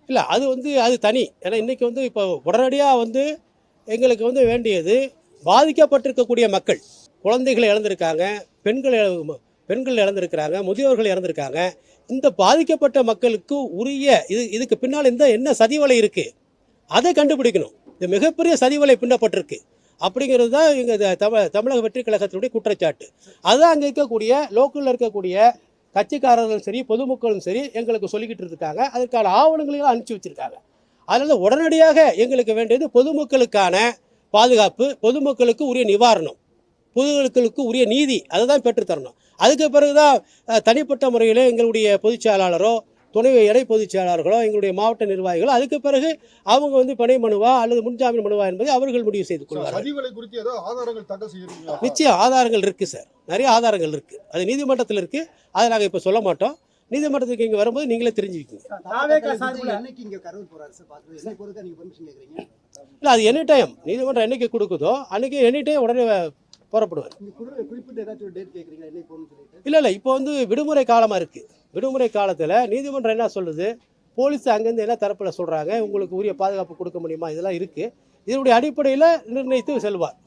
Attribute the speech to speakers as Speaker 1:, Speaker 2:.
Speaker 1: இல்லை அது அது தனி. ஏன்னா இன்றைக்கி இப்போ உடனடியாக எங்களுக்கு வேண்டியது பாதிக்கப்பட்டிருக்கக்கூடிய மக்கள், குழந்தைகளை இழந்திருக்காங்க, பெண்கள் இழந்திருக்கிறாங்க, முதியோர்கள் இறந்திருக்காங்க. இந்த பாதிக்கப்பட்ட மக்களுக்கு உரிய இதுக்கு பின்னால் என்ன சதிவலை இருக்குது அதை கண்டுபிடிக்கணும். இது மிகப்பெரிய சதிவலை பின்னப்பட்டிருக்கு அப்படிங்கிறது தான் எங்கள் தமிழக வெற்றி கழகத்தினுடைய குற்றச்சாட்டு. அதுதான் அங்கே இருக்கக்கூடிய லோக்கலில் இருக்கக்கூடிய கட்சிக்காரர்களும் சரி, பொதுமக்களும் சரி எங்களுக்கு சொல்லிக்கிட்டு இருக்காங்க. அதற்கான ஆவணங்களையும் அனுப்பிச்சி வச்சுருக்காங்க. அதனால் உடனடியாக எங்களுக்கு வேண்டியது பொதுமக்களுக்கான பாதுகாப்பு, பொதுமக்களுக்கு உரிய நிவாரணம், பொதுமக்களுக்கு உரிய நீதி, அதை தான் பெற்றுத்தரணும். அதுக்கு பிறகு தான் தனிப்பட்ட முறையில் எங்களுடைய பொதுச் செயலாளரோ, துணை இணை பொதுச் செயலாளர்களோ, எங்களுடைய மாவட்ட நிர்வாகிகளோ அதுக்கு பிறகு அவங்க பிணை மனுவா அல்லது முன்ஜாமீன் மனுவா என்பதை அவர்கள் முடிவு செய்து கொள்வார்கள். நிச்சயம் ஆதாரங்கள் இருக்குது சார், நிறைய ஆதாரங்கள் இருக்குது. அது நீதிமன்றத்தில் இருக்குது. அதை நாங்கள் இப்போ சொல்ல மாட்டோம். நீதிமன்றத்துக்கு இங்கே வரும்போது நீங்களே தெரிஞ்சுக்கிங்க. இல்லை, அது எனி டைம் நீதிமன்றம் என்னைக்கு கொடுக்குதோ அன்றைக்கி எனி டைம் உடனே புறப்படுவார். இல்லை, இப்போ விடுமுறை காலமாக இருக்குது. விடுமுறை காலத்தில் நீதிமன்றம் என்ன சொல்லுது, போலீஸ் அங்கேருந்து என்ன தரப்பில் சொல்கிறாங்க, உங்களுக்கு உரிய பாதுகாப்பு கொடுக்க முடியுமா, இதெல்லாம் இருக்குது. இதனுடைய அடிப்படையில் நிர்ணயித்து செல்வார்.